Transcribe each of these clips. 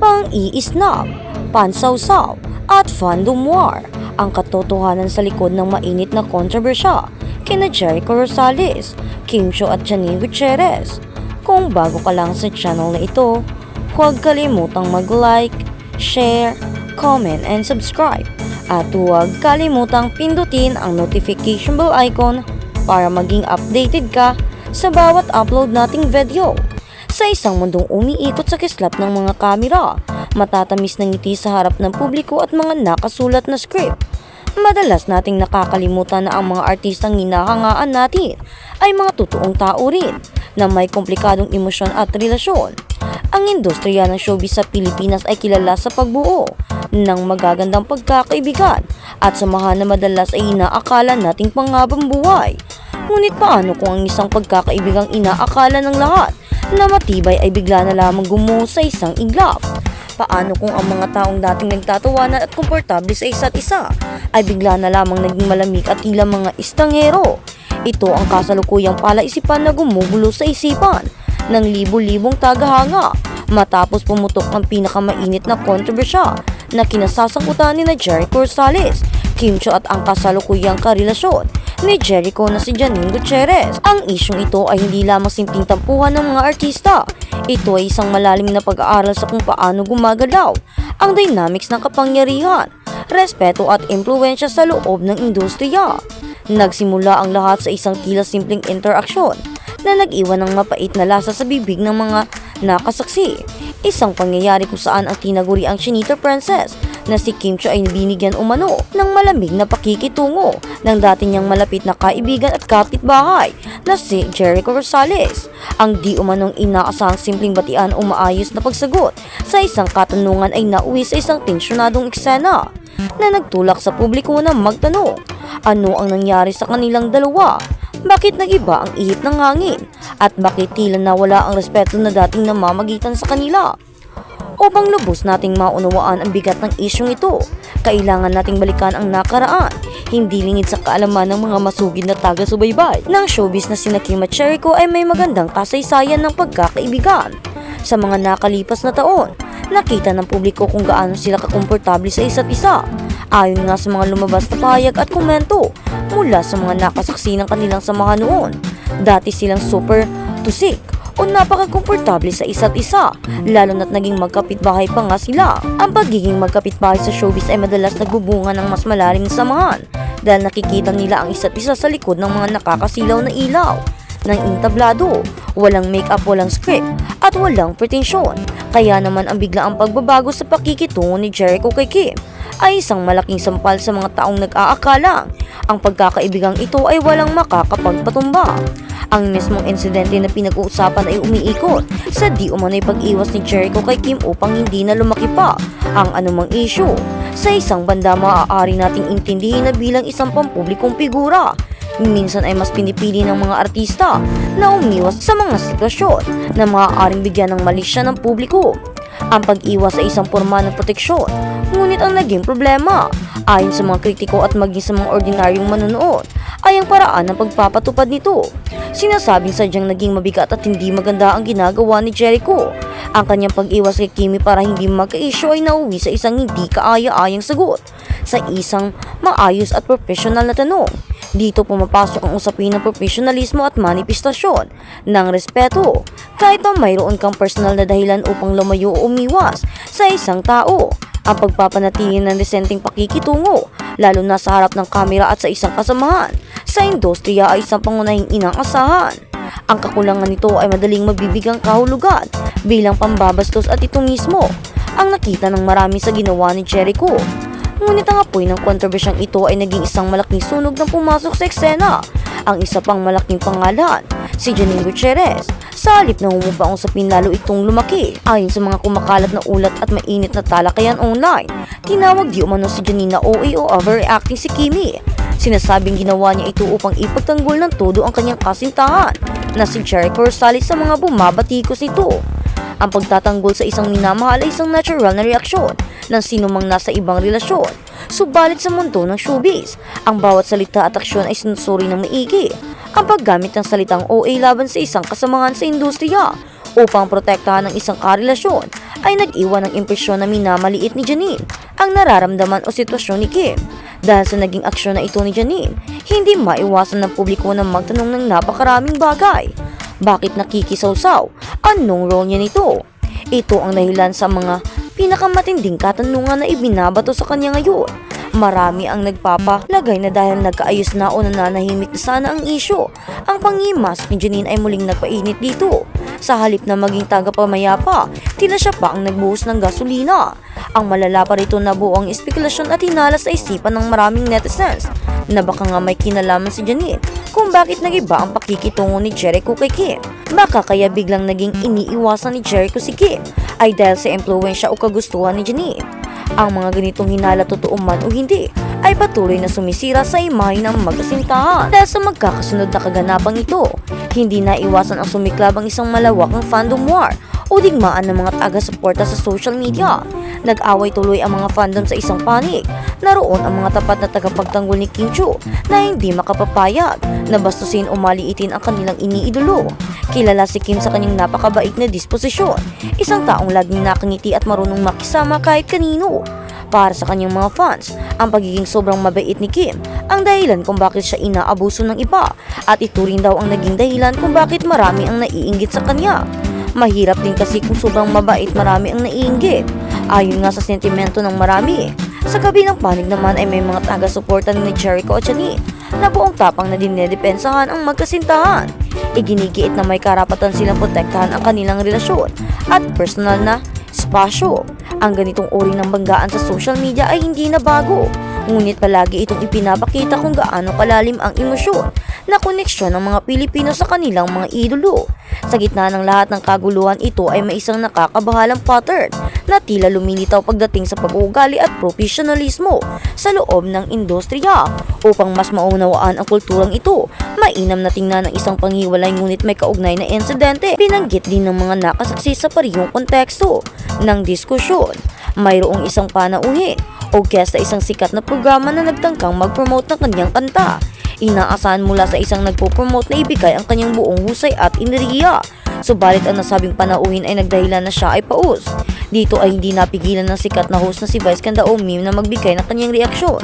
pang-iisnab, pansawsaw, at fandom war ang katotohanan sa likod ng mainit na kontrobersya kina Jericho Rosales, Kim Chiu at Janine Gutierrez. Kung bago ka lang sa channel na ito, huwag kalimutang mag-like, share, comment, and subscribe. At huwag kalimutang pindutin ang notification bell icon para maging updated ka sa bawat upload nating video. Sa isang mundong umiikot sa kislap ng mga kamera, matatamis na ngiti sa harap ng publiko at mga nakasulat na script, madalas nating nakakalimutan na ang mga artistang hinahangaan natin ay mga totoong tao rin na may komplikadong emosyon at relasyon. Ang industriya ng showbiz sa Pilipinas ay kilala sa pagbuo ng magagandang pagkakaibigan at samahan na madalas ay inaakala nating panghabang buhay. Ngunit paano kung ang isang pagkakaibigang inaakala ng lahat na matibay ay bigla na lamang gumuho sa isang iglap? Paano kung ang mga taong dating nagtatawanan at komportable sa isa't isa ay bigla na lamang naging malamig at tila mga istanghero? Ito ang kasalukuyang palaisipan na gumugulo sa isipan ng libo-libong tagahanga matapos pumutok ang pinakamainit na kontrobersya na kinasasangkutan ni Jericho Rosales, Kim Chiu at ang kasalukuyang karelasyon ni Jericho na si Janine Gutierrez. Ang isyong ito ay hindi lamang simpleng tampuhan ng mga artista. Ito ay isang malalim na pag-aaral sa kung paano gumagalaw ang dynamics ng kapangyarihan, respeto at impluwensya sa loob ng industriya. Nagsimula ang lahat sa isang tila simpleng interaksyon na nag-iwan ng mapait na lasa sa bibig ng mga nakasaksi. Isang pangyayari kung saan ang tinaguri ang Chinita Princess na si Kim Chiu ay binigyan umano ng malamig na pakikitungo ng dati niyang malapit na kaibigan at kapitbahay na si Jericho Rosales. Ang di umanong inaasahang simpleng batian o maayos na pagsagot sa isang katanungan ay nauwi sa isang tensyonadong eksena na nagtulak sa publiko na magtanong, ano ang nangyari sa kanilang dalawa? Bakit nag-iba ang ihip ng hangin? At bakit tila nawala ang respeto na dating namamagitan sa kanila? Upang lubos nating maunawaan ang bigat ng isyong ito, kailangan nating balikan ang nakaraan, hindi lingid sa kaalaman ng mga masugid na taga-subaybay ng showbiz na sina Kim at Jericho ay may magandang kasaysayan ng pagkakaibigan. Sa mga nakalipas na taon, nakita ng publiko kung gaano sila kakomportable sa isa't isa. Ayon nga sa mga lumabas na pahayag at komento mula sa mga nakasaksi ng kanilang samahan noon, dati silang super tusik o napaka-komportable sa isa't isa, lalo na't naging magkapitbahay pa nga sila. Ang pagiging magkapitbahay sa showbiz ay madalas nagbubunga ng mas malalim na samahan dahil nakikita nila ang isa't isa sa likod ng mga nakakasilaw na ilaw ng entablado, walang make-up, walang script, at walang pretensyon. Kaya naman ang biglaang pagbabago sa pakikitungo ni Jericho kay Kim ay isang malaking sampal sa mga taong nag-aakalang ang pagkakaibigang ito ay walang makakapagpatumba. Ang mismong insidente na pinag-uusapan ay umiikot sa di umano'y pag-iwas ni Jericho kay Kim upang hindi na lumaki pa ang anumang issue. Sa isang banda, maaari nating intindihin na bilang isang pampublikong figura, minsan ay mas pinipili ng mga artista na umiwas sa mga sitwasyon na maaaring bigyan ng malisya ng publiko. Ang pag-iwas sa isang forma ng proteksyon, ngunit ang naging problema, ayon sa mga kritiko at maging sa mga ordinaryong manonood, ay ang paraan ng pagpapatupad nito. Sinasabing sadyang naging mabigat at hindi maganda ang ginagawa ni Jericho. Ang kanyang pag-iwas kay Kimi para hindi magka-issue ay nauwi sa isang hindi kaaya-ayang sagot sa isang maayos at professional na tanong. Dito pumapasok ang usapin ng profesionalismo at manifestasyon ng respeto. Kahit pa mayroon kang personal na dahilan upang lumayo o umiwas sa isang tao, ang pagpapanatili ng resenteng pakikitungo, lalo na sa harap ng kamera at sa isang kasamahan sa industriya ay isang pangunahing inaasahan. Ang kakulangan nito ay madaling mabibigang kahulugan bilang pambabastos at ito mismo ang nakita ng marami sa ginawa ni Jericho. Ngunit ang apoy ng kontrobersyang ito ay naging isang malaking sunog na pumasok sa eksena. Ang isa pang malaking pangalan, si Janine Gutierrez. Sa halip na humupa ang usapin, lalo itong lumaki. Ayon sa mga kumakalat na ulat at mainit na talakayan online, tinawag di umano si Janine na OA o overreacting si Kimi. Sinasabing ginawa niya ito upang ipagtanggol ng todo ang kanyang kasintahan na si Jericho Rosales sa mga bumabatikos nito. Ang pagtatanggol sa isang minamahal ay isang natural na reaksyon ng sinumang nasa ibang relasyon. Subalit sa mundo ng showbiz, ang bawat salita at aksyon ay sinusuri ng maigi. Ang paggamit ng salitang OA laban sa isang kasamahan sa industriya upang protektahan ng isang karelasyon ay nag-iwan ng impresyon na minamaliit ni Janine ang nararamdaman o sitwasyon ni Kim. Dahil sa naging aksyon na ito ni Janine, hindi maiwasan ng publiko na magtanong ng napakaraming bagay. Bakit nakikisawsaw? Anong role niya nito? Ito ang dahilan sa mga pinakamatinding katanungan na ibinabato sa kanya ngayon. Marami ang nagpapalagay na dahil nagkaayos na o nananahimik na sana ang isyo, ang pangimas ni Janine ay muling nagpainit dito. Sa halip na maging tagapamayapa, tila siya pa ang nagbuhos ng gasolina. Ang malala pa rito na buong espekulasyon at hinala sa isipan ng maraming netizens na baka nga may kinalaman si Janine kung bakit nagiba ang pakikitungo ni Jericho kay Kim. Baka kaya biglang naging iniiwasan ni Jericho si Kim ay dahil sa impluwensya o kagustuhan ni Janine. Ang mga ganitong hinala, totoo man o hindi, ay patuloy na sumisira sa imahe ng magkasintahan. Dahil sa magkakasunod na kaganapang ito, hindi na iwasan ang sumiklab ang isang malawakang fandom war o digmaan ng mga taga-suporta sa social media. Nag-away tuloy ang mga fandom sa isang panig. Naroon ang mga tapat na tagapagtanggol ni Kim Chiu na hindi makapapayag na bastusin o maliitin ang kanilang iniidolo. Kilala si Kim sa kanyang napakabait na disposisyon, isang taong laging nakangiti at marunong makisama kahit kanino. Para sa kanyang mga fans, ang pagiging sobrang mabait ni Kim ang dahilan kung bakit siya inaabuso ng iba, at ito rin daw ang naging dahilan kung bakit marami ang naiinggit sa kanya. Mahirap din kasi kung sobrang mabait marami ang naiinggit, ayon nga sa sentimento ng marami. Sa kabilang panig naman ay may mga taga-suporta ni Jericho at Janine na buong tapang na dinedepensahan ang magkasintahan. Iginigiit na may karapatan silang protektahan ang kanilang relasyon at personal na espasyo. Ang ganitong uri ng banggaan sa social media ay hindi na bago, ngunit palagi itong ipinapakita kung gaano kalalim ang emosyon na koneksyon ng mga Pilipino sa kanilang mga idolo. Sa gitna ng lahat ng kaguluhan, ito ay may isang nakakabahalang pattern na tila lumilitaw pagdating sa pag-uugali at profesionalismo sa loob ng industriya. Upang mas maunawaan ang kulturang ito, mainam na tingnan ng isang panghiwalay ngunit may kaugnay na insidente. Binanggit din ng mga nakasaksi sa parehong konteksto ng diskusyon. Mayroong isang panauhin o guest sa isang sikat na programa na nagtangkang mag-promote ng kanyang kanta. Inaasahan mula sa isang nagpo-promote na ibigay ang kanyang buong husay at ineriya. Subalit ang nasabing panauhin ay nagdahilan na siya ay paus. Dito ay hindi napigilan ng sikat na host na si Vice Ganda o Meme na magbigay ng kanyang reaksyon.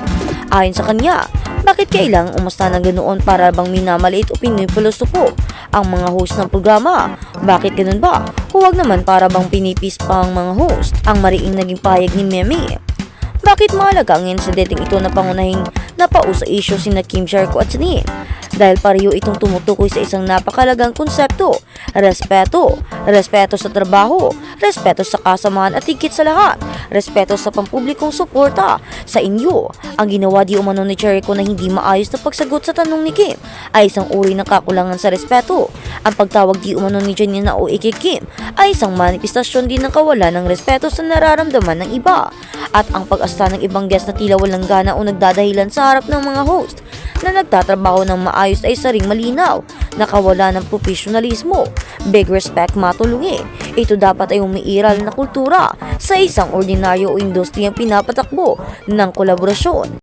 Ayon sa kanya, bakit kailangang umusta ng ganoon para bang minamaliit o pinipilosopo ang mga host ng programa? Bakit ganun ba? Huwag naman para bang pinipis pa ang mga host. Ang mariing naging payag ni Meme. Bakit mahalaga ang insidenteng ito na pangunahing napausa issue sina Kim, Jericho at Janine? Dahil pareho itong tumutukoy sa isang napakalagang konsepto: respeto. Respeto sa trabaho, respeto sa kasamahan at higit sa lahat, respeto sa pampublikong suporta sa inyo. Ang ginawa di umano ni Jericho na hindi maayos na pagsagot sa tanong ni Kim ay isang uri ng kakulangan sa respeto. Ang pagtawag di umano ni Janine na OA kay Kim ay isang manifestasyon din ng kawalan ng respeto sa nararamdaman ng iba. At ang pag-asta ng ibang guest na tila walang gana o nagdadahilan sa harap ng mga host na nagtatrabaho ng maayos ay saring malinaw na kawalan ng profesionalismo. Big respect matulungin. Ito dapat ay umiiral na kultura sa isang ordinaryo o industriyang pinapatakbo ng kolaborasyon.